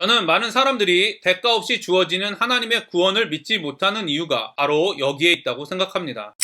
저는 많은 사람들이 대가 없이 주어지는 하나님의 구원을 믿지 못하는 이유가 바로 여기에 있다고 생각합니다.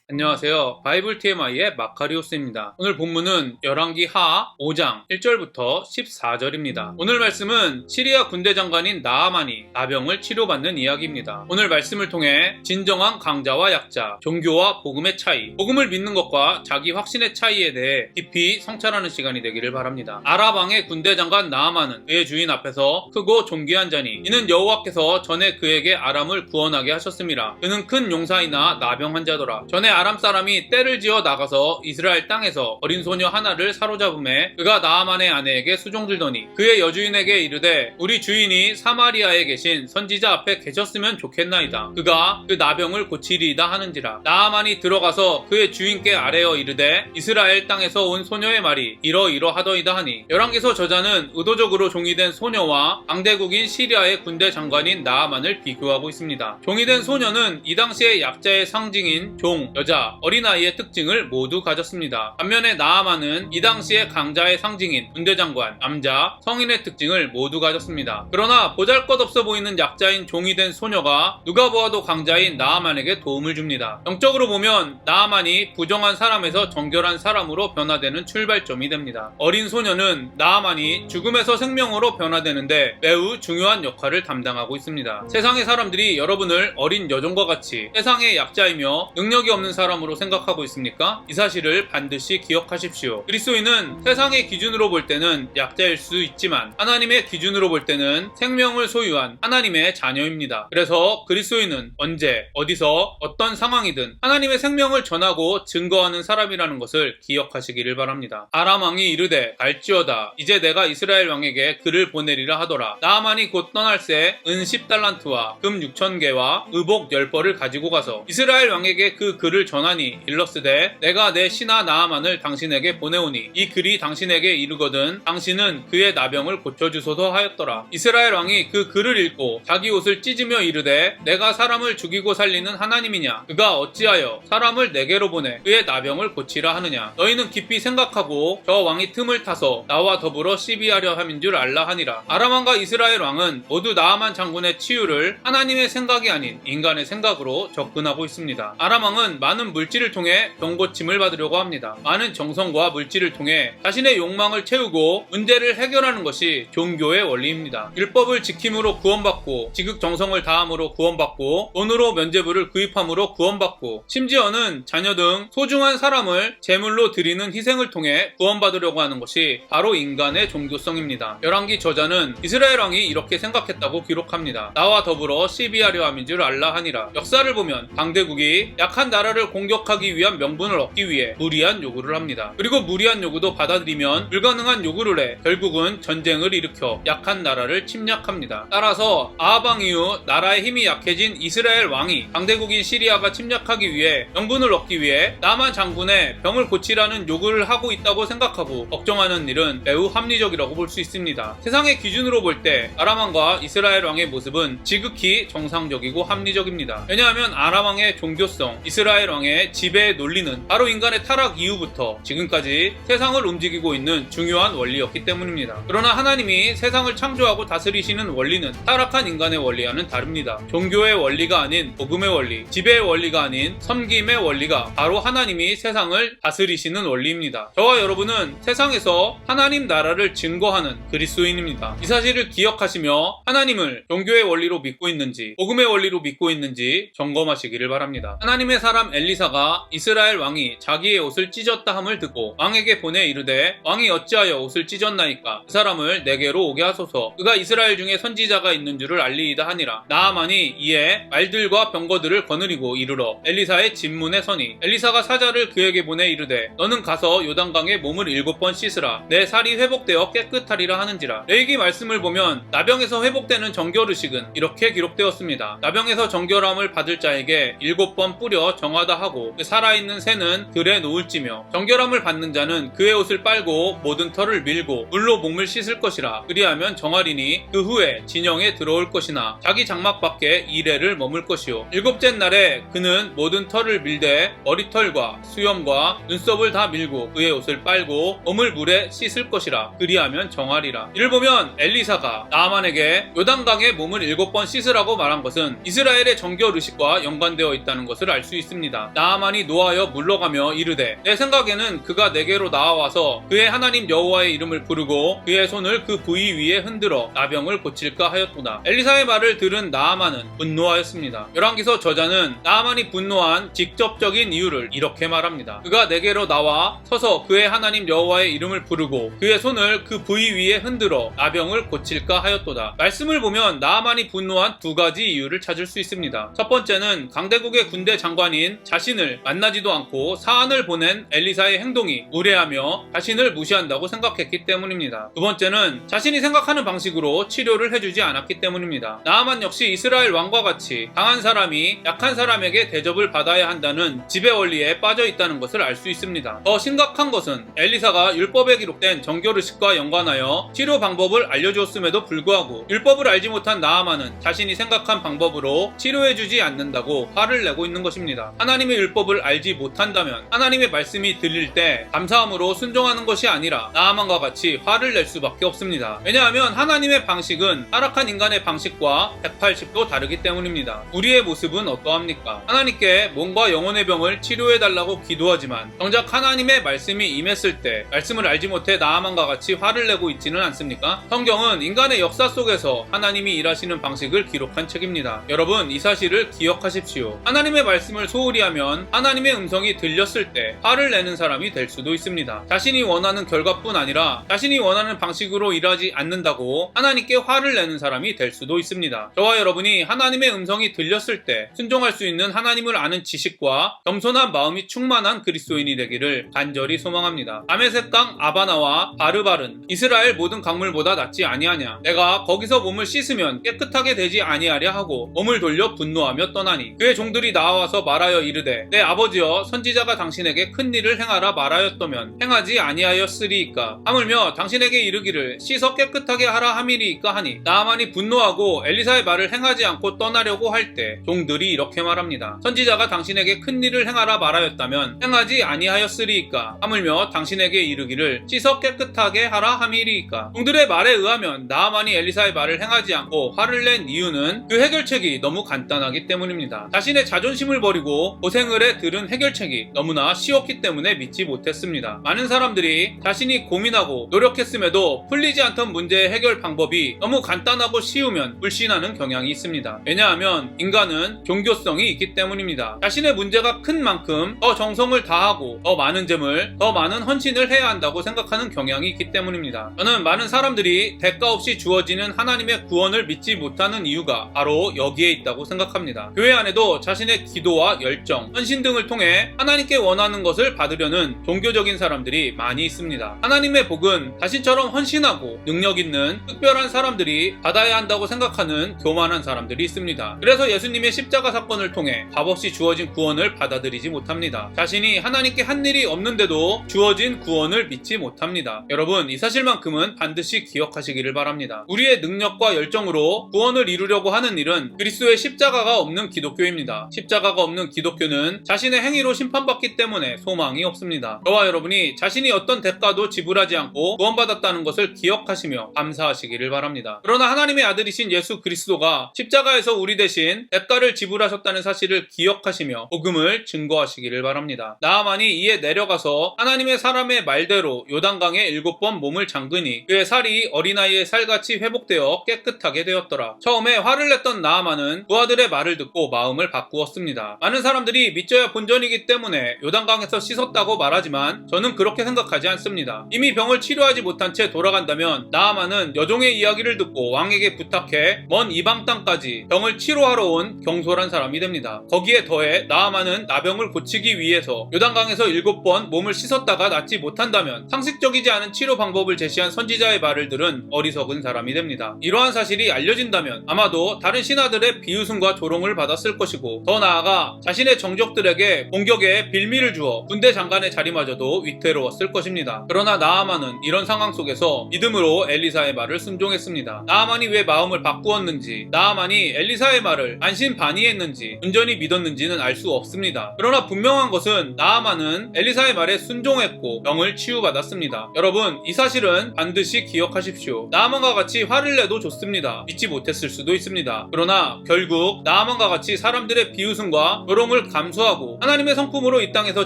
안녕하세요. 바이블 TMI의 마카리오스입니다. 오늘 본문은 열왕기 하 5장 1절부터 14절입니다. 오늘 말씀은 시리아 군대 장관인 나아만이 나병을 치료받는 이야기입니다. 오늘 말씀을 통해 진정한 강자와 약자, 종교와 복음의 차이, 복음을 믿는 것과 자기 확신의 차이에 대해 깊이 성찰하는 시간이 되기를 바랍니다. 아랍 왕의 군대 장관 나아만은 그의 주인 앞에서 크고 존귀한 자니 이는 여호와께서 전에 그에게 아람을 구원하게 하셨습니다. 그는 큰 용사이나 나병 환자더라. 전에 아람 사람이 떼를 지어 나가서 이스라엘 땅에서 어린 소녀 하나를 사로잡음에 그가 나아만의 아내에게 수종들더니 그의 여주인에게 이르되 우리 주인이 사마리아에 계신 선지자 앞에 계셨으면 좋겠나이다. 그가 그 나병을 고치리이다 하는지라. 나아만이 들어가서 그의 주인께 아뢰어 이르되 이스라엘 땅에서 온 소녀의 말이 이러이러하더이다 하니 열왕기서 저자는 의도적으로 종이 된 소녀와 강대국인 시리아의 군대 장관인 나아만을 비교하고 있습니다. 종이 된 소녀는 이 당시의 약자의 상징인 종, 여자, 어린아이의 특징을 모두 가졌습니다. 반면에 나아만은 이 당시의 강자의 상징인 군대장관, 남자, 성인의 특징을 모두 가졌습니다. 그러나 보잘것없어 보이는 약자인 종이 된 소녀가 누가 보아도 강자인 나아만에게 도움을 줍니다. 영적으로 보면 나아만이 부정한 사람에서 정결한 사람으로 변화되는 출발점이 됩니다. 어린 소녀는 나아만이 죽음에서 생명으로 변화되는데 매우 중요한 역할을 담당하고 있습니다. 세상의 사람들이 여러분을 어린 여종과 같이 세상의 약자이며 능력이 없는 사람으로 생각하고 있습니까? 이 사실을 반드시 기억하십시오. 그리스도인은 세상의 기준으로 볼 때는 약자일 수 있지만 하나님의 기준으로 볼 때는 생명을 소유한 하나님의 자녀입니다. 그래서 그리스도인은 언제, 어디서, 어떤 상황이든 하나님의 생명을 전하고 증거하는 사람이라는 것을 기억하시기를 바랍니다. 아람 왕이 이르되 갈지어다 이제 내가 이스라엘 왕에게 그를 보내리라 하더라. 나아만이 곧 떠날새 은 10달란트와 금 6,000개와 의복 10벌을 가지고 가서 이스라엘 왕에게 그 글을 전하니 일러스되 내가 내 신하 나아만을 당신에게 보내오니 이 글이 당신에게 이르거든 당신은 그의 나병을 고쳐주소서 하였더라. 이스라엘 왕이 그 글을 읽고 자기 옷을 찢으며 이르되 내가 사람을 죽이고 살리는 하나님이냐 그가 어찌하여 사람을 내게로 보내 그의 나병을 고치라 하느냐. 너희는 깊이 생각하고 저 왕이 틈을 타서 나와 더불어 시비하려 함인 줄 알라 하니라. 아람 왕과 이스라엘 왕은 모두 나아만 장군의 치유를 하나님의 생각이 아닌 인간의 생각으로 접근하고 있습니다. 아람 왕은 많은 물질을 통해 병고침을 받으려고 합니다. 많은 정성과 물질을 통해 자신의 욕망을 채우고 문제를 해결하는 것이 종교의 원리입니다. 율법을 지킴으로 구원받고 지극정성을 다함으로 구원받고 돈으로 면죄부를 구입함으로 구원받고 심지어는 자녀 등 소중한 사람을 제물로 드리는 희생을 통해 구원받으려고 하는 것이 바로 인간의 종교성입니다. 열왕기 저자는 이스라엘 왕이 이렇게 생각했다고 기록합니다. 나와 더불어 시비하려 함인 줄 알라 하니라. 역사를 보면 강대국이 약한 나라를 공격하기 위한 명분을 얻기 위해 무리한 요구를 합니다. 그리고 무리한 요구도 받아들이면 불가능한 요구를 해 결국은 전쟁을 일으켜 약한 나라를 침략합니다. 따라서 아합 왕 이후 나라의 힘이 약해진 이스라엘 왕이 강대국인 시리아가 침략하기 위해 명분을 얻기 위해 나아만 장군의 병을 고치라는 요구를 하고 있다고 생각하고 걱정하는 일은 매우 합리적이라고 볼 수 있습니다. 세상의 기준으로 볼 때 아람 왕과 이스라엘 왕의 모습은 지극히 정상적이고 합리적입니다. 왜냐하면 아람 왕의 종교성, 이스라엘 왕의 지배의 논리는 바로 인간의 타락 이후부터 지금까지 세상을 움직이고 있는 중요한 원리였기 때문입니다. 그러나 하나님이 세상을 창조하고 다스리시는 원리는 타락한 인간의 원리와는 다릅니다. 종교의 원리가 아닌 복음의 원리, 지배의 원리가 아닌 섬김의 원리가 바로 하나님이 세상을 다스리시는 원리입니다. 저와 여러분은 세상에서 하나님 나라를 증거하는 그리스도인입니다. 이 사실을 기억하시며 하나님을 종교의 원리로 믿고 있는지 복음의 원리로 믿고 있는지 점검하시기를 바랍니다. 하나님의 사람 엘리사가 이스라엘 왕이 자기의 옷을 찢었다 함을 듣고 왕에게 보내 이르되 왕이 어찌하여 옷을 찢었나이까 그 사람을 내게로 오게 하소서 그가 이스라엘 중에 선지자가 있는 줄을 알리이다 하니라. 나아만이 이에 말들과 병거들을 거느리고 이르러 엘리사의 집문에 서니 엘리사가 사자를 그에게 보내 이르되 너는 가서 요단강에 몸을 7번 씻으라 내 살이 회복되어 깨끗하리라 하는지라. 레위기 말씀을 보면 나병에서 회복되는 정결의식은 이렇게 기록되었습니다. 나병에서 정결함을 받을 자에게 7번 뿌려 정하다 고칠까 하고 그 살아있는 새는 들에 놓을지며 정결함을 받는 자는 그의 옷을 빨고 모든 털을 밀고 물로 몸을 씻을 것이라. 그리하면 정하리니 그 후에 진영에 들어올 것이나 자기 장막 밖에 이레를 머물 것이요. 일곱째 날에 그는 모든 털을 밀되 머리털과 수염과 눈썹을 다 밀고 그의 옷을 빨고 몸을 물에 씻을 것이라. 그리하면 정하리라. 이를 보면 엘리사가 나아만에게 요단강에 몸을 7번 씻으라고 말한 것은 이스라엘의 정결 의식과 연관되어 있다는 것을 알 수 있습니다. 나아만이 노하여 물러가며 이르되 내 생각에는 그가 내게로 나와와서 그의 하나님 여호와의 이름을 부르고 그의 손을 그 부위 위에 흔들어 나병을 고칠까 하였도다. 엘리사의 말을 들은 나아만은 분노하였습니다. 열왕기서 저자는 나아만이 분노한 직접적인 이유를 이렇게 말합니다. 그가 내게로 나와 서서 그의 하나님 여호와의 이름을 부르고 그의 손을 그 부위 위에 흔들어 나병을 고칠까 하였도다. 말씀을 보면 나아만이 분노한 두 가지 이유를 찾을 수 있습니다. 첫 번째는 강대국의 군대 장관인 자신을 만나지도 않고 사안을 보낸 엘리사의 행동이 무례하며 자신을 무시한다고 생각했기 때문입니다. 두 번째는 자신이 생각하는 방식으로 치료를 해주지 않았기 때문입니다. 나아만 역시 이스라엘 왕과 같이 강한 사람이 약한 사람에게 대접을 받아야 한다는 지배 원리에 빠져 있다는 것을 알 수 있습니다. 더 심각한 것은 엘리사가 율법에 기록된 정결의식과 연관하여 치료 방법을 알려주었음에도 불구하고 율법을 알지 못한 나아만은 자신이 생각한 방법으로 치료해주지 않는다고 화를 내고 있는 것입니다. 하나님의 율법을 알지 못한다면 하나님의 말씀이 들릴 때 감사함으로 순종하는 것이 아니라 나아만과 같이 화를 낼 수밖에 없습니다. 왜냐하면 하나님의 방식은 타락한 인간의 방식과 180도 다르기 때문입니다. 우리의 모습은 어떠합니까? 하나님께 몸과 영혼의 병을 치료해달라고 기도하지만 정작 하나님의 말씀이 임했을 때 말씀을 알지 못해 나아만과 같이 화를 내고 있지는 않습니까? 성경은 인간의 역사 속에서 하나님이 일하시는 방식을 기록한 책입니다. 여러분, 이 사실을 기억하십시오. 하나님의 말씀을 소홀히 하면 하나님의 음성이 들렸을 때 화를 내는 사람이 될 수도 있습니다. 자신이 원하는 결과뿐 아니라 자신이 원하는 방식으로 일하지 않는다고 하나님께 화를 내는 사람이 될 수도 있습니다. 저와 여러분이 하나님의 음성이 들렸을 때 순종할 수 있는 하나님을 아는 지식과 겸손한 마음이 충만한 그리스도인이 되기를 간절히 소망합니다. 다메섹 강 아바나와 바르발은 이스라엘 모든 강물보다 낫지 아니하냐. 내가 거기서 몸을 씻으면 깨끗하게 되지 아니하랴 하고 몸을 돌려 분노하며 떠나니 그의 종들이 나와서 말하여 이르되 내 아버지여 선지자가 당신에게 큰 일을 행하라 말하였더면 행하지 아니하였으리이까. 하물며 당신에게 이르기를 씻어 깨끗하게 하라 함이리이까 하니 나아만이 분노하고 엘리사의 말을 행하지 않고 떠나려고 할 때 종들이 이렇게 말합니다. 선지자가 당신에게 큰 일을 행하라 말하였다면 행하지 아니하였으리이까. 하물며 당신에게 이르기를 씻어 깨끗하게 하라 함이리이까. 종들의 말에 의하면 나아만이 엘리사의 말을 행하지 않고 화를 낸 이유는 그 해결책이 너무 간단하기 때문입니다. 자신의 자존심을 버리고 고생을 해 들은 해결책이 너무나 쉬웠기 때문에 믿지 못했습니다. 많은 사람들이 자신이 고민하고 노력했음에도 풀리지 않던 문제의 해결 방법이 너무 간단하고 쉬우면 불신하는 경향이 있습니다. 왜냐하면 인간은 종교성이 있기 때문입니다. 자신의 문제가 큰 만큼 더 정성을 다하고 더 많은 잼을, 더 많은 헌신을 해야 한다고 생각하는 경향이 있기 때문입니다. 저는 많은 사람들이 대가 없이 주어지는 하나님의 구원을 믿지 못하는 이유가 바로 여기에 있다고 생각합니다. 교회 안에도 자신의 기도와 열정, 헌신 등을 통해 하나님께 원하는 것을 받으려는 종교적인 사람들이 많이 있습니다. 하나님의 복은 자신처럼 헌신하고 능력 있는 특별한 사람들이 받아야 한다고 생각하는 교만한 사람들이 있습니다. 그래서 예수님의 십자가 사건을 통해 값없이 주어진 구원을 받아들이지 못합니다. 자신이 하나님께 한 일이 없는데도 주어진 구원을 믿지 못합니다. 여러분, 이 사실만큼은 반드시 기억하시기를 바랍니다. 우리의 능력과 열정으로 구원을 이루려고 하는 일은 그리스도의 십자가가 없는 기독교입니다. 십자가가 없는 기독교는 자신의 행위로 심판받기 때문에 소망이 없습니다. 저와 여러분이 자신이 어떤 대가도 지불하지 않고 구원받았다는 것을 기억하시며 감사하시기를 바랍니다. 그러나 하나님의 아들이신 예수 그리스도가 십자가에서 우리 대신 대가를 지불하셨다는 사실을 기억하시며 복음을 증거하시기를 바랍니다. 나아만이 이에 내려가서 하나님의 사람의 말대로 요단강에 7번 몸을 잠그니 그의 살이 어린아이의 살같이 회복되어 깨끗하게 되었더라. 처음에 화를 냈던 나아만은 그 아들의 말을 듣고 마음을 바꾸었습니다. 많은 사람들이 믿져야 본전이기 때문에 요단강에서 씻었다고 말하지만 저는 그렇게 생각하지 않습니다. 이미 병을 치료하지 못한 채 돌아간다면 나아만은 여종의 이야기를 듣고 왕에게 부탁해 먼 이방 땅까지 병을 치료하러 온 경솔한 사람이 됩니다. 거기에 더해 나아만은 나병을 고치기 위해서 요단강에서 7번 몸을 씻었다가 낫지 못한다면 상식적이지 않은 치료 방법을 제시한 선지자의 말을 들은 어리석은 사람이 됩니다. 이러한 사실이 알려진다면 아마도 다른 신하들의 비웃음과 조롱을 받았을 것이고 더 나아가 자신의 자신의 정적들에게 공격에 빌미를 주어 군대 장관의 자리마저도 위태로웠을 것입니다. 그러나 나아만은 이런 상황 속에서 믿음으로 엘리사의 말을 순종했습니다. 나아만이 왜 마음을 바꾸었는지, 나아만이 엘리사의 말을 반신반의했는지 온전히 믿었는지는 알 수 없습니다. 그러나 분명한 것은 나아만은 엘리사의 말에 순종했고 병을 치유받았습니다. 여러분, 이 사실은 반드시 기억하십시오. 나아만과 같이 화를 내도 좋습니다. 믿지 못했을 수도 있습니다. 그러나 결국 나아만과 같이 사람들의 비웃음과 조롱을 감수하고 하나님의 성품으로 이 땅에서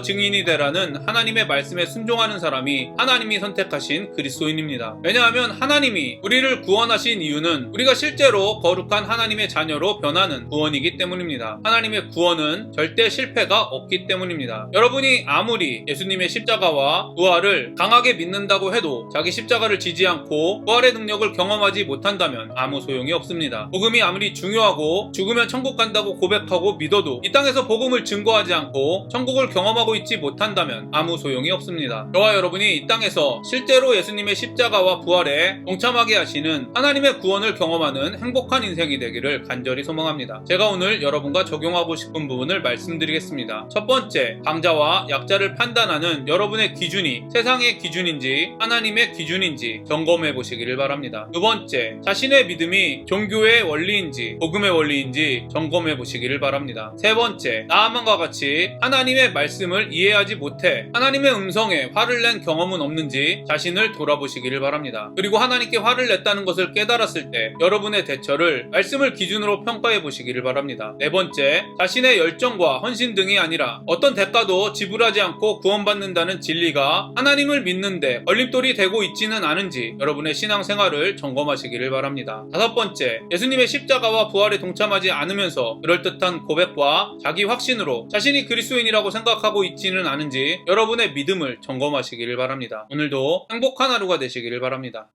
증인이 되라는 하나님의 말씀에 순종하는 사람이 하나님이 선택하신 그리스도인입니다. 왜냐하면 하나님이 우리를 구원하신 이유는 우리가 실제로 거룩한 하나님의 자녀로 변하는 구원이기 때문입니다. 하나님의 구원은 절대 실패가 없기 때문입니다. 여러분이 아무리 예수님의 십자가와 부활을 강하게 믿는다고 해도 자기 십자가를 지지 않고 부활의 능력을 경험하지 못한다면 아무 소용이 없습니다. 복음이 아무리 중요하고 죽으면 천국 간다고 고백하고 믿어도 이 땅에서 복음을 증거하지 않고 천국을 경험하고 있지 못한다면 아무 소용이 없습니다. 저와 여러분이 이 땅에서 실제로 예수님의 십자가와 부활에 동참하게 하시는 하나님의 구원을 경험하는 행복한 인생이 되기를 간절히 소망합니다. 제가 오늘 여러분과 적용하고 싶은 부분을 말씀드리겠습니다. 첫 번째, 강자와 약자를 판단하는 여러분의 기준이 세상의 기준인지 하나님의 기준인지 점검해 보시기를 바랍니다. 두 번째, 자신의 믿음이 종교의 원리인지 복음의 원리인지 점검해 보시기를 바랍니다. 세 번째, 나아만과 같이 하나님의 말씀을 이해하지 못해 하나님의 음성에 화를 낸 경험은 없는지 자신을 돌아보시기를 바랍니다. 그리고 하나님께 화를 냈다는 것을 깨달았을 때 여러분의 대처를 말씀을 기준으로 평가해 보시기를 바랍니다. 네 번째, 자신의 열정과 헌신 등이 아니라 어떤 대가도 지불하지 않고 구원받는다는 진리가 하나님을 믿는데 걸림돌이 되고 있지는 않은지 여러분의 신앙생활을 점검하시기를 바랍니다. 다섯 번째, 예수님의 십자가와 부활에 동참하지 않으면서 그럴듯한 고백과 자기 확신으로 자신이 그리스도인이라고 생각하고 있지는 않은지 여러분의 믿음을 점검하시기를 바랍니다. 오늘도 행복한 하루가 되시기를 바랍니다.